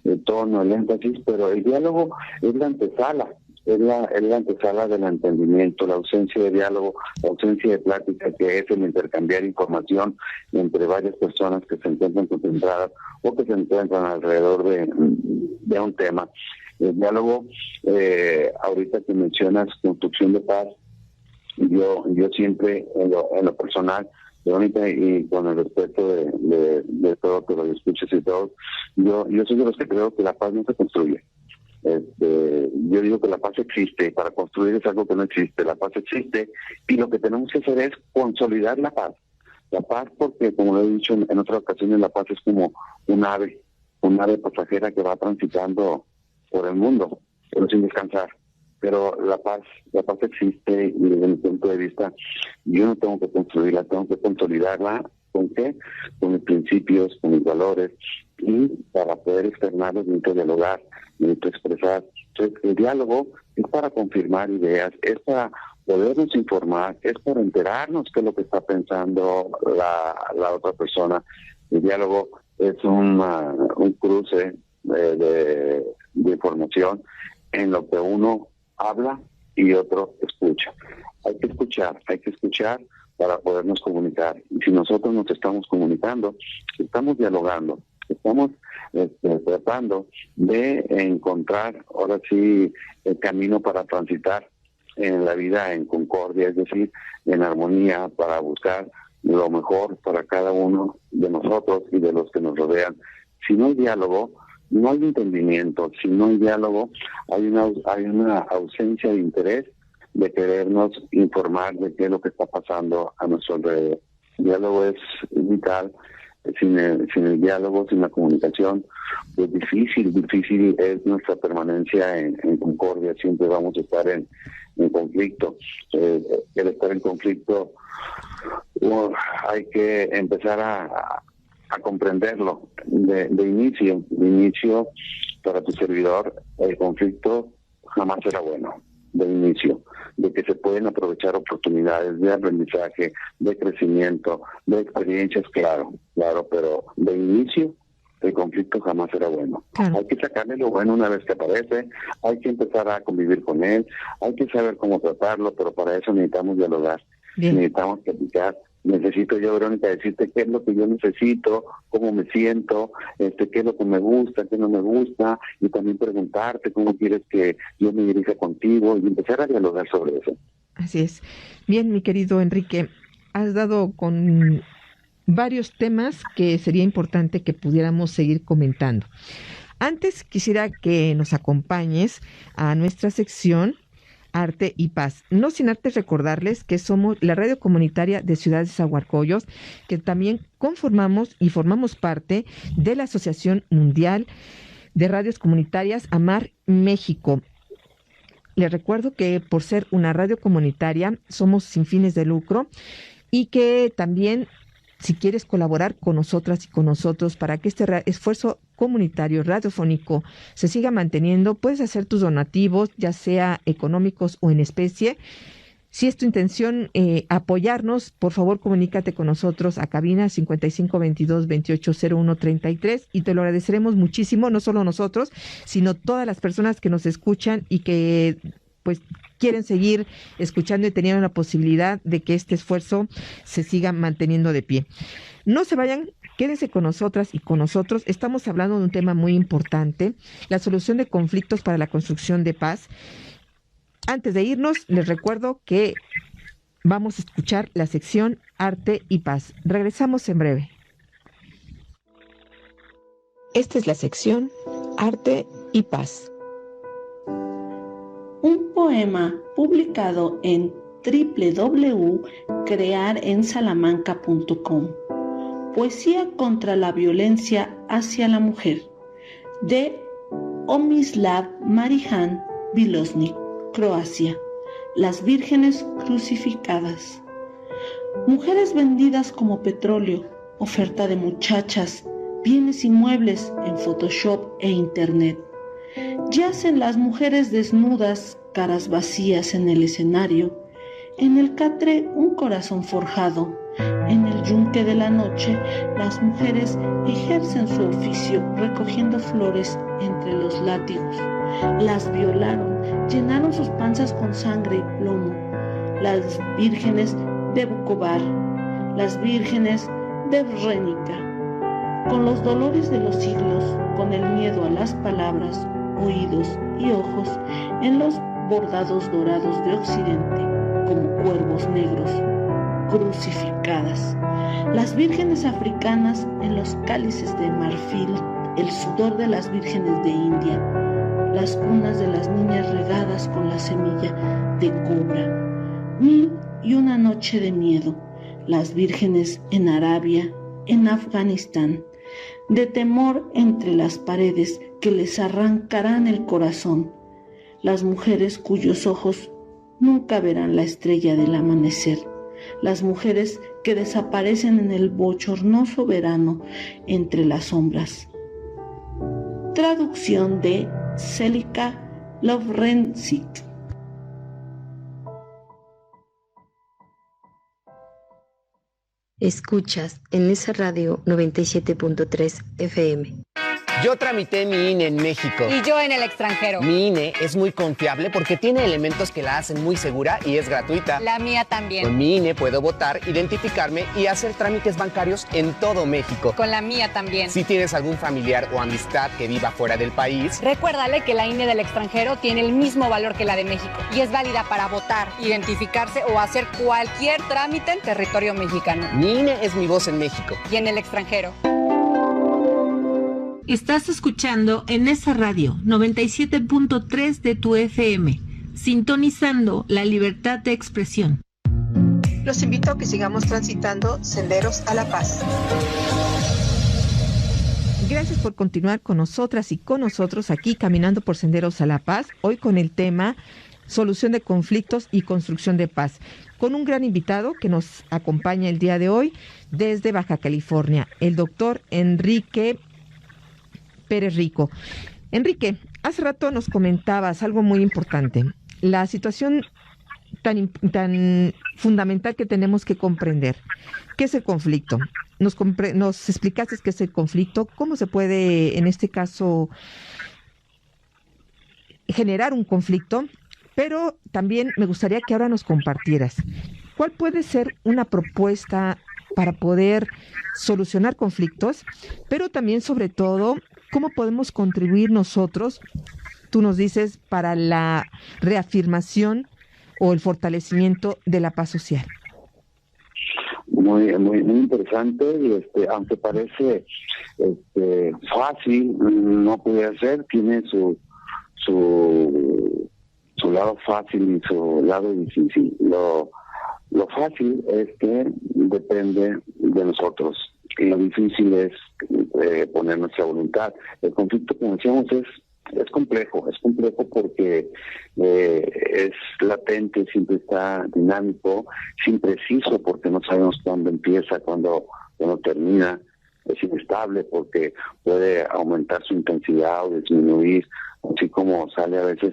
el tono, el énfasis, pero el diálogo es la antesala. Es la antesala del entendimiento. La ausencia de diálogo, la ausencia de plática, que es el intercambiar información entre varias personas que se encuentran concentradas o que se encuentran alrededor de un tema. El diálogo, ahorita que mencionas construcción de paz, yo siempre en lo personal, Verónica, y con el respeto de todo, que lo escuches y todo, yo soy de los que creo que la paz no se construye. Yo digo que la paz existe, para construir es algo que no existe. La paz existe, y lo que tenemos que hacer es consolidar la paz. La paz, porque como lo he dicho en otras ocasiones, la paz es como un ave pasajera que va transitando por el mundo, pero sin descansar. Pero la paz existe, y desde mi punto de vista, yo no tengo que construirla, tengo que consolidarla. ¿Con qué? Con mis principios, con mis valores, y para poder externarlos necesito dialogar, necesito expresar, Entonces, el diálogo es para confirmar ideas, es para podernos informar, es para enterarnos qué es lo que está pensando la otra persona. El diálogo es un cruce de información en lo que uno habla y otro escucha. Hay que escuchar para podernos comunicar. Y si nosotros nos estamos comunicando, estamos dialogando, estamos tratando de encontrar, ahora sí, el camino para transitar en la vida en concordia, es decir, en armonía, para buscar lo mejor para cada uno de nosotros y de los que nos rodean. Si no hay diálogo, no hay entendimiento. Si no hay diálogo, hay una ausencia de interés de querernos informar de qué es lo que está pasando a nuestro alrededor. El diálogo es vital. Sin el diálogo, sin la comunicación, pues difícil es nuestra permanencia en concordia. Siempre vamos a estar en conflicto. El estar en conflicto, hay que empezar a comprenderlo de inicio. Para tu servidor, el conflicto jamás será bueno. De inicio, de que se pueden aprovechar oportunidades de aprendizaje, de crecimiento, de experiencias, claro, pero de inicio el conflicto jamás será bueno. Claro. Hay que sacarle lo bueno una vez que aparece, hay que empezar a convivir con él, hay que saber cómo tratarlo, pero para eso necesitamos dialogar, necesitamos platicar. Necesito yo, Verónica, decirte qué es lo que yo necesito, cómo me siento, qué es lo que me gusta, qué no me gusta, y también preguntarte cómo quieres que yo me dirija contigo y empezar a dialogar sobre eso. Así es. Bien, mi querido Enrique, has dado con varios temas que sería importante que pudiéramos seguir comentando. Antes quisiera que nos acompañes a nuestra sección Arte y Paz. No sin antes recordarles que somos la radio comunitaria de Ciudad de Zahualcóyotl, que también conformamos y formamos parte de la Asociación Mundial de Radios Comunitarias AMAR México. Les recuerdo que por ser una radio comunitaria somos sin fines de lucro y que también, si quieres colaborar con nosotras y con nosotros para que este esfuerzo comunitario radiofónico se siga manteniendo, puedes hacer tus donativos, ya sea económicos o en especie. Si es tu intención apoyarnos, por favor comunícate con nosotros a cabina 5522-280133 y te lo agradeceremos muchísimo, no solo nosotros, sino todas las personas que nos escuchan y que pues quieren seguir escuchando y teniendo la posibilidad de que este esfuerzo se siga manteniendo de pie. No se vayan, quédense con nosotras y con nosotros. Estamos hablando de un tema muy importante, la solución de conflictos para la construcción de paz. Antes de irnos, les recuerdo que vamos a escuchar la sección Arte y Paz. Regresamos en breve. Esta es la sección Arte y Paz. Un poema publicado en www.crearensalamanca.com. Poesía contra la violencia hacia la mujer, de Omislav Marijan Vilosnik, Croacia. Las vírgenes crucificadas. Mujeres vendidas como petróleo, oferta de muchachas, bienes inmuebles en Photoshop e Internet. Yacen las mujeres desnudas, caras vacías en el escenario, en el catre un corazón forjado, en el yunque de la noche las mujeres ejercen su oficio recogiendo flores entre los látigos. Las violaron, llenaron sus panzas con sangre y plomo. Las vírgenes de Vukovar, las vírgenes de Vrénica, con los dolores de los siglos, con el miedo a las palabras, oídos y ojos en los bordados dorados de Occidente, como cuervos negros, crucificadas. Las vírgenes africanas en los cálices de marfil, el sudor de las vírgenes de India, las cunas de las niñas regadas con la semilla de cobra. 1001 noche de miedo, las vírgenes en Arabia, en Afganistán, de temor entre las paredes que les arrancarán el corazón, las mujeres cuyos ojos nunca verán la estrella del amanecer, las mujeres que desaparecen en el bochornoso verano entre las sombras. Traducción de Célica Lovrencic. Escuchas en esa radio 97.3 FM. Yo tramité mi INE en México. Y yo en el extranjero. Mi INE es muy confiable porque tiene elementos que la hacen muy segura y es gratuita. La mía también. Con mi INE puedo votar, identificarme y hacer trámites bancarios en todo México. Con la mía también. Si tienes algún familiar o amistad que viva fuera del país, recuérdale que la INE del extranjero tiene el mismo valor que la de México y es válida para votar, identificarse o hacer cualquier trámite en territorio mexicano. Mi INE es mi voz en México. Y en el extranjero. Estás escuchando en esa radio 97.3 de tu FM, sintonizando la libertad de expresión. Los invito a que sigamos transitando senderos a la paz. Gracias por continuar con nosotras y con nosotros aquí caminando por senderos a la paz, hoy con el tema solución de conflictos y construcción de paz, con un gran invitado que nos acompaña el día de hoy desde Baja California, el doctor Enrique Pérez Rico. Enrique, hace rato nos comentabas algo muy importante, la situación tan fundamental que tenemos que comprender. ¿Qué es el conflicto? Nos explicaste qué es el conflicto, cómo se puede, en este caso, generar un conflicto, pero también me gustaría que ahora nos compartieras cuál puede ser una propuesta para poder solucionar conflictos, pero también, sobre todo, cómo podemos contribuir nosotros, tú nos dices, para la reafirmación o el fortalecimiento de la paz social. Muy interesante, y aunque parece fácil, no puede ser, tiene su lado fácil y su lado difícil. Lo fácil es que depende de nosotros y lo difícil es poner nuestra voluntad. El conflicto, como decíamos, es complejo porque es latente, siempre está dinámico, es impreciso porque no sabemos cuándo empieza, cuándo termina, es inestable porque puede aumentar su intensidad o disminuir, así como sale a veces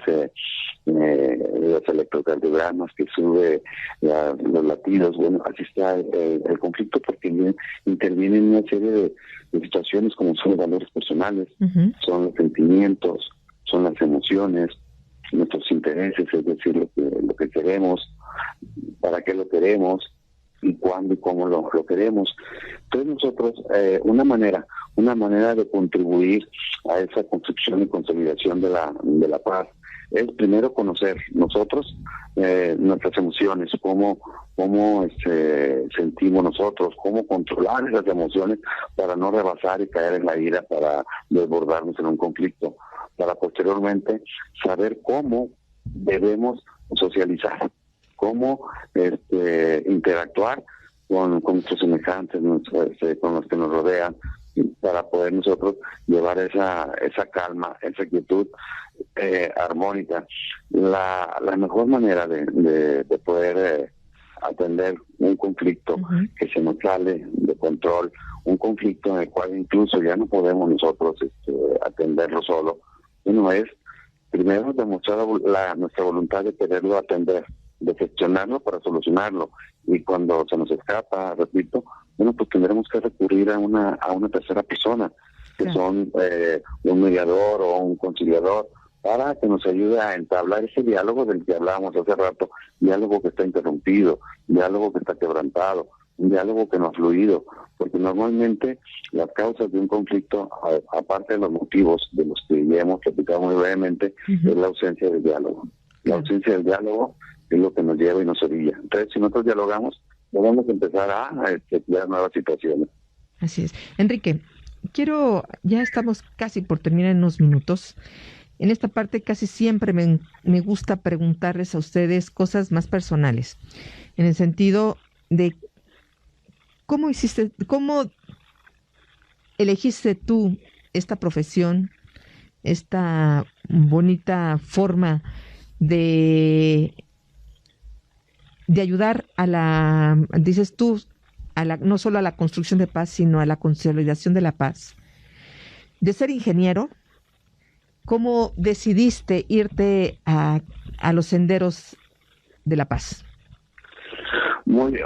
los electrocardiogramas que sube los latidos. Bueno, así está el conflicto porque interviene en una serie de situaciones como son los valores personales, son los sentimientos, son las emociones, nuestros intereses, es decir, lo que queremos, para qué lo queremos y cuándo y cómo lo queremos. Entonces nosotros, una manera de contribuir a esa construcción y consolidación de la paz es primero conocer nosotros nuestras emociones, cómo sentimos nosotros, cómo controlar esas emociones para no rebasar y caer en la ira, para desbordarnos en un conflicto, para posteriormente saber cómo debemos socializar, cómo interactuar con nuestros semejantes, con los que nos rodean, para poder nosotros llevar esa calma, esa quietud armónica. La mejor manera de poder atender un conflicto que se nos sale de control, un conflicto en el cual incluso ya no podemos nosotros atenderlo solo, uno es primero demostrar nuestra voluntad de quererlo atender, de gestionarlo para solucionarlo, y cuando se nos escapa, repito, bueno, pues tendremos que recurrir a una tercera persona, que son un mediador o un conciliador, para que nos ayude a entablar ese diálogo del que hablábamos hace rato, diálogo que está interrumpido, diálogo que está quebrantado, un diálogo que no ha fluido, porque normalmente las causas de un conflicto, aparte de los motivos de los que ya hemos platicado muy brevemente, es la ausencia del diálogo. La ausencia del diálogo es lo que nos lleva y nos orilla. Entonces, si nosotros dialogamos, podemos empezar a crear nuevas situaciones. Así es. Enrique, ya estamos casi por terminar en unos minutos. En esta parte casi siempre me gusta preguntarles a ustedes cosas más personales, en el sentido de cómo elegiste tú esta profesión, esta bonita forma de ayudar dices tú, no solo a la construcción de paz, sino a la consolidación de la paz, de ser ingeniero, ¿cómo decidiste irte a los senderos de la paz? Muy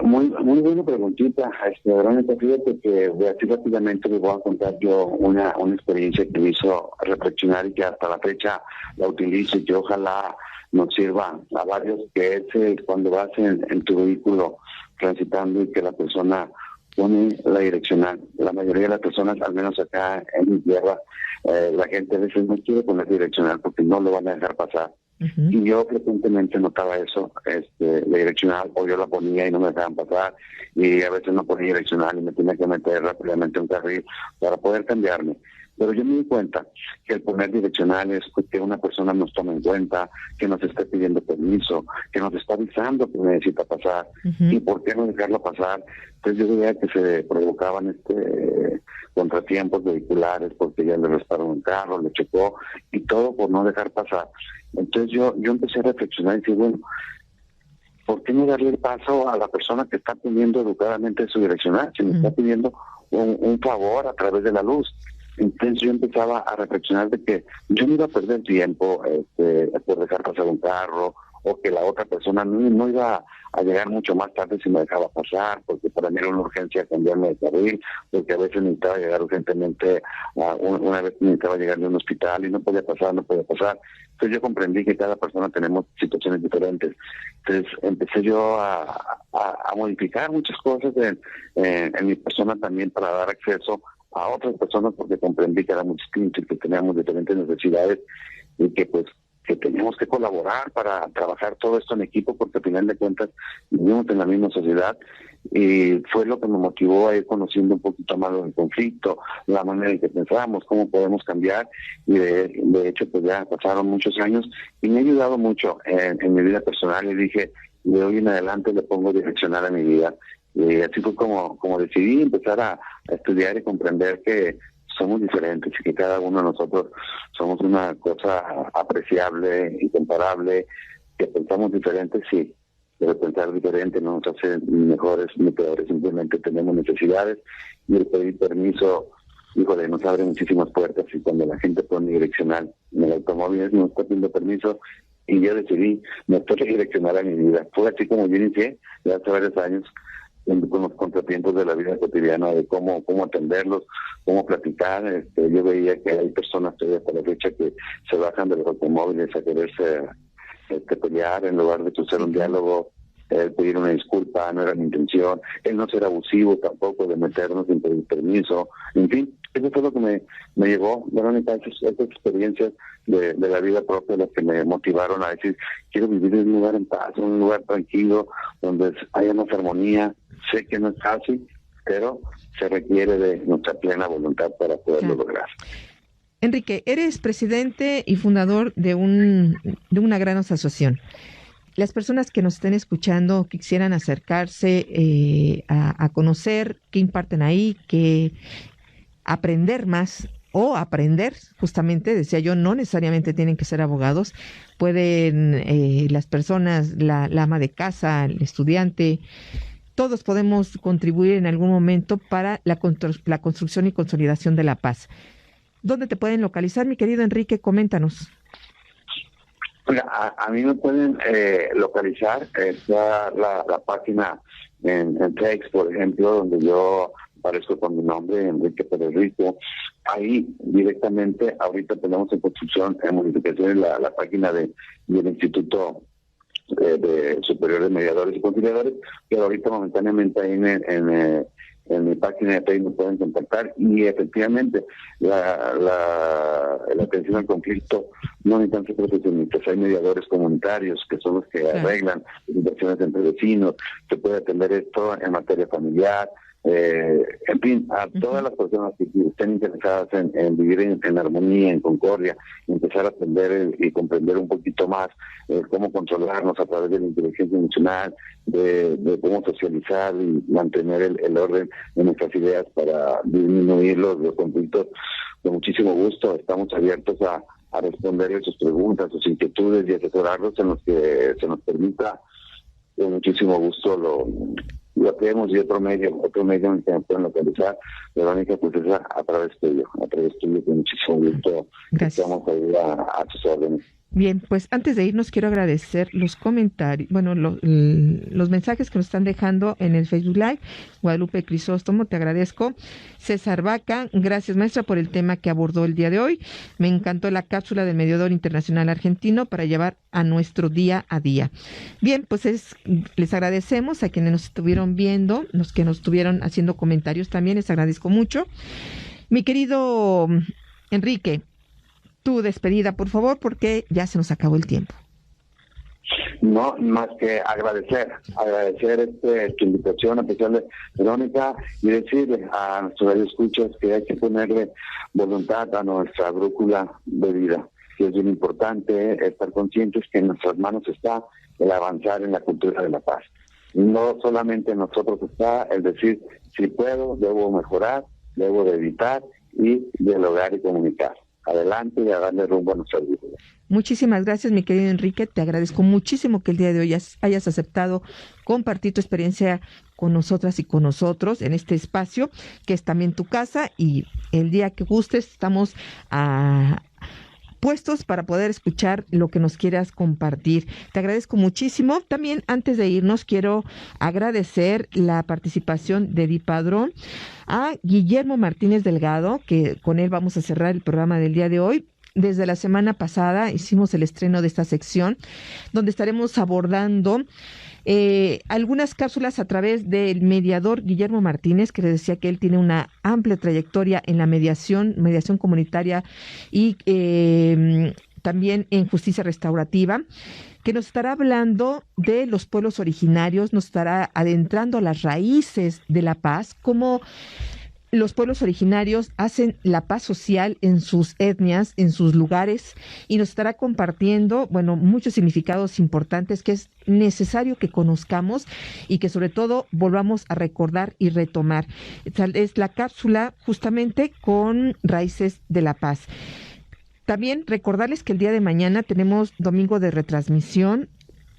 buena preguntita, Verónica. Fíjate que así rápidamente les voy a contar yo una experiencia que me hizo reflexionar y que hasta la fecha la utilizo y que ojalá nos sirva a varios, que es cuando vas en tu vehículo transitando y que la persona pone la direccional. La mayoría de las personas, al menos acá en mi tierra, la gente a veces no quiere poner direccional porque no lo van a dejar pasar. Uh-huh. Y yo frecuentemente notaba eso, la direccional, o yo la ponía y no me dejaban pasar, y a veces no ponía direccional y me tenía que meter rápidamente un carril para poder cambiarme. Pero yo me di cuenta que el poner direccionales, que una persona nos tome en cuenta, que nos esté pidiendo permiso, que nos está avisando que necesita pasar, uh-huh. y por qué no dejarlo pasar. Entonces yo veía que se provocaban contratiempos vehiculares porque ya le restaron un carro, le chocó, y todo por no dejar pasar. Entonces yo empecé a reflexionar y decir, bueno, ¿por qué no darle el paso a la persona que está pidiendo educadamente su direccional? Si me está pidiendo un favor a través de la luz. Entonces yo empezaba a reflexionar de que yo no iba a perder tiempo por dejar pasar un carro, o que la otra persona no iba a llegar mucho más tarde si me dejaba pasar, porque para mí era una urgencia cambiarme de carril, porque a veces necesitaba llegar urgentemente, una vez necesitaba llegar de un hospital y no podía pasar. Entonces yo comprendí que cada persona tenemos situaciones diferentes. Entonces empecé yo a modificar muchas cosas en mi persona también para dar acceso a otras personas, porque comprendí que éramos distintos, que teníamos diferentes necesidades y que teníamos que colaborar para trabajar todo esto en equipo, porque al final de cuentas vivimos en la misma sociedad, y fue lo que me motivó a ir conociendo un poquito más del conflicto, la manera en que pensábamos, cómo podemos cambiar, y de hecho pues ya pasaron muchos años y me ha ayudado mucho en mi vida personal, y dije, de hoy en adelante le pongo direccional a mi vida. Y así fue como decidí empezar a estudiar y comprender que somos diferentes y que cada uno de nosotros somos una cosa apreciable, incomparable, que pensamos diferentes, sí, pero pensar diferente no nos hace ni mejores ni peores, simplemente tenemos necesidades, y el pedir permiso, híjole, nos abre muchísimas puertas, y cuando la gente pone direccional en el automóvil no está pidiendo permiso, y yo decidí meterle direccional a mi vida. Fue así como yo inicié, ya hace varios años, con los contratiempos de la vida cotidiana, de cómo atenderlos, cómo platicar. Yo veía que hay personas todavía hasta la fecha que se bajan de los automóviles a quererse pelear en lugar de hacer un diálogo, pedir una disculpa, no era mi intención, el no ser abusivo tampoco, de meternos sin pedir permiso, en fin, eso fue lo que me llevó, Verónica, estas experiencias de la vida propia, las que me motivaron a decir, quiero vivir en un lugar en paz, en un lugar tranquilo, donde haya más armonía. Sé que no es fácil, pero se requiere de nuestra plena voluntad para poderlo lograr. Enrique, eres presidente y fundador de una gran asociación. Las personas que nos estén escuchando, que quisieran acercarse a conocer qué imparten ahí, que aprender más o aprender, justamente, decía yo, no necesariamente tienen que ser abogados, pueden las personas, la ama de casa, el estudiante, todos podemos contribuir en algún momento para la construcción y consolidación de la paz. ¿Dónde te pueden localizar, mi querido Enrique? Coméntanos. A mí me pueden localizar, está la página en Text, por ejemplo, donde yo aparezco con mi nombre, Enrique Pérez Rico. Ahí directamente, ahorita tenemos en construcción, en modificación, la página del Instituto de Superior de Mediadores y Conciliadores, pero ahorita momentáneamente ahí en mi página de Facebook pueden contactar, y efectivamente la atención al conflicto no necesitan ser profesionistas, hay mediadores comunitarios que son los que arreglan situaciones entre vecinos, se puede atender esto en materia familiar, en fin, a todas las personas que estén interesadas en vivir en armonía, en concordia, y empezar a aprender y comprender un poquito más cómo controlarnos a través de la inteligencia emocional, de cómo socializar y mantener el orden de nuestras ideas para disminuir los conflictos. Con muchísimo gusto estamos abiertos a responder sus preguntas, sus inquietudes, y asesorarlos en los que se nos permita. Con muchísimo gusto lo que hemos y otro medio en que me pueden localizar, Verónica, pues es a través tuyo, con muchísimo gusto. Gracias. Estamos ahí a tus órdenes. Bien, pues antes de irnos quiero agradecer los comentarios, los mensajes que nos están dejando en el Facebook Live. Guadalupe Crisóstomo, te agradezco. César Vaca, gracias maestra por el tema que abordó el día de hoy. Me encantó la cápsula del Mediador Internacional Argentino para llevar a nuestro día a día. Bien, pues les agradecemos a quienes nos estuvieron viendo, los que nos estuvieron haciendo comentarios también, les agradezco mucho. Mi querido Enrique, tu despedida, por favor, porque ya se nos acabó el tiempo. No, más que agradecer tu invitación, a pesar de Verónica, y decirle a nuestros radioescuchas que hay que ponerle voluntad a nuestra brújula de vida, que es bien importante estar conscientes que en nuestras manos está el avanzar en la cultura de la paz. No solamente en nosotros está el decir, si puedo, debo mejorar, debo de evitar y dialogar y comunicar. Adelante y a darle rumbo a nuestra vida. Muchísimas gracias, mi querido Enrique. Te agradezco muchísimo que el día de hoy hayas aceptado compartir tu experiencia con nosotras y con nosotros en este espacio, que es también tu casa, y el día que gustes estamos puestos para poder escuchar lo que nos quieras compartir. Te agradezco muchísimo. También, antes de irnos, quiero agradecer la participación de Di Padrón, a Guillermo Martínez Delgado, que con él vamos a cerrar el programa del día de hoy. Desde la semana pasada hicimos el estreno de esta sección, donde estaremos abordando algunas cápsulas a través del mediador Guillermo Martínez, que les decía que él tiene una amplia trayectoria en la mediación comunitaria y también en justicia restaurativa, que nos estará hablando de los pueblos originarios, nos estará adentrando a las raíces de la paz, cómo los pueblos originarios hacen la paz social en sus etnias, en sus lugares, y nos estará compartiendo, muchos significados importantes que es necesario que conozcamos y que sobre todo volvamos a recordar y retomar. Es la cápsula justamente con Raíces de la Paz. También recordarles que el día de mañana tenemos domingo de retransmisión.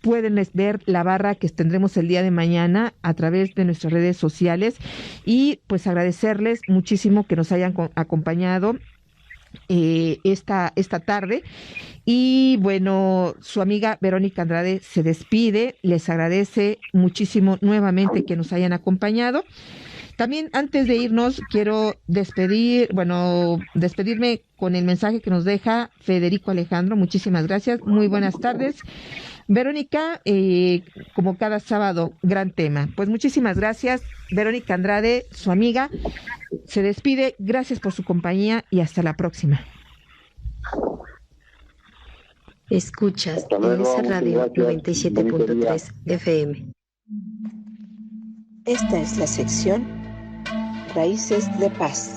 Pueden ver la barra que tendremos el día de mañana a través de nuestras redes sociales, y pues agradecerles muchísimo que nos hayan acompañado esta tarde. Y su amiga Verónica Andrade se despide, les agradece muchísimo nuevamente que nos hayan acompañado. También, antes de irnos, quiero despedirme con el mensaje que nos deja Federico Alejandro. Muchísimas gracias, muy buenas tardes. Verónica, como cada sábado, gran tema. Pues muchísimas gracias. Verónica Andrade, su amiga, se despide. Gracias por su compañía y hasta la próxima. Escuchas NS Radio 97.3 FM. Esta es la sección Raíces de Paz.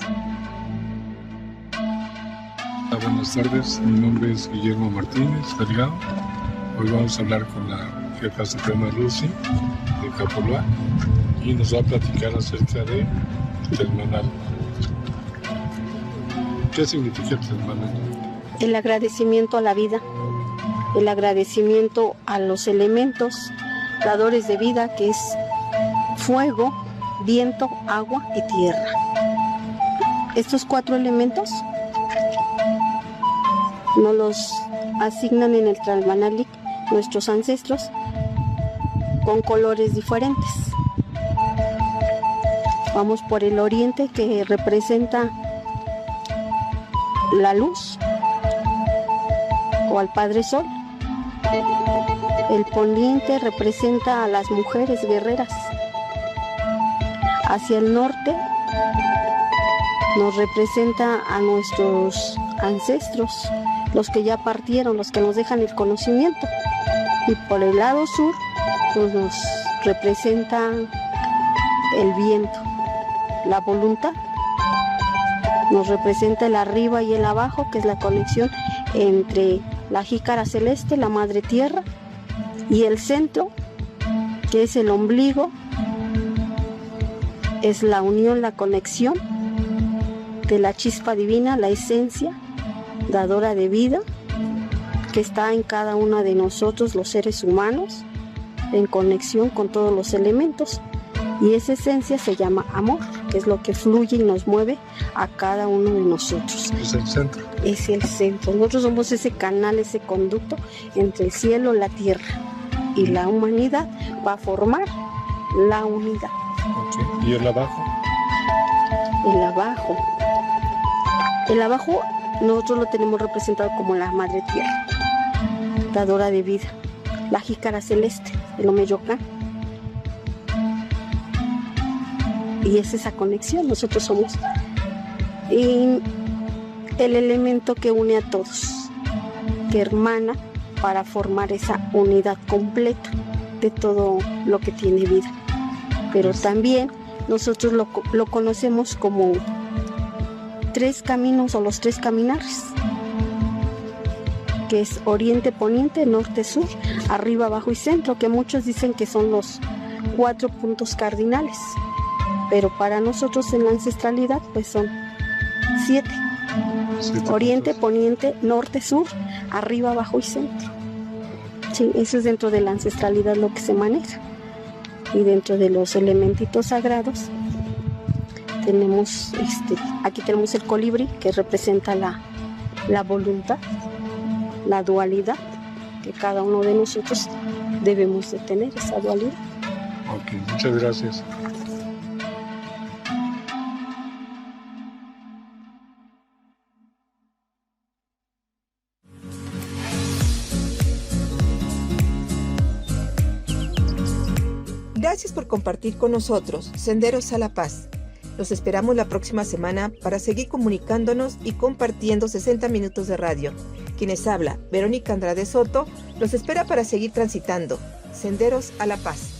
Buenas tardes, mi nombre es Guillermo Martínez Delgado. Hoy vamos a hablar con la jefa suprema Lucy de Capolá y nos va a platicar acerca de Telmanal. ¿Qué significa Telmanal? El agradecimiento a la vida, el agradecimiento a los elementos dadores de vida, que es fuego, viento, agua y tierra. Estos 4 elementos nos los asignan en el Tlalmanalic nuestros ancestros con colores diferentes. Vamos por el oriente, que representa la luz o al Padre Sol. El poniente representa a las mujeres guerreras. Hacia el norte nos representa a nuestros ancestros, los que ya partieron, los que nos dejan el conocimiento. Y por el lado sur, pues nos representa el viento. La voluntad nos representa el arriba y el abajo, que es la conexión entre la jícara celeste, la madre tierra, y el centro, que es el ombligo, es la unión, la conexión de la chispa divina, la esencia dadora de vida, que está en cada uno de nosotros, los seres humanos, en conexión con todos los elementos. Y esa esencia se llama amor, que es lo que fluye y nos mueve a cada uno de nosotros. Es el centro. Es el centro. Nosotros somos ese canal, ese conducto entre el cielo, la tierra y la humanidad va a formar la unidad. Okay. ¿Y el abajo? El abajo nosotros lo tenemos representado como la madre tierra, dadora de vida, la jícara celeste, el Omeyocán. Y es esa conexión, nosotros somos y el elemento que une a todos, que hermana para formar esa unidad completa de todo lo que tiene vida. Pero también nosotros lo conocemos como 3 caminos o los 3 caminares, que es oriente, poniente, norte, sur, arriba, abajo y centro, que muchos dicen que son los 4 puntos cardinales. Pero para nosotros en la ancestralidad pues son 7. Oriente, poniente, norte, sur, arriba, abajo y centro. Sí, eso es dentro de la ancestralidad lo que se maneja. Y dentro de los elementitos sagrados tenemos aquí tenemos el colibrí, que representa la voluntad, la dualidad, que cada uno de nosotros debemos de tener esa dualidad. Ok, muchas gracias. Gracias por compartir con nosotros Senderos a la Paz. Los esperamos la próxima semana para seguir comunicándonos y compartiendo 60 minutos de radio. Quienes habla, Verónica Andrade Soto, los espera para seguir transitando Senderos a la Paz.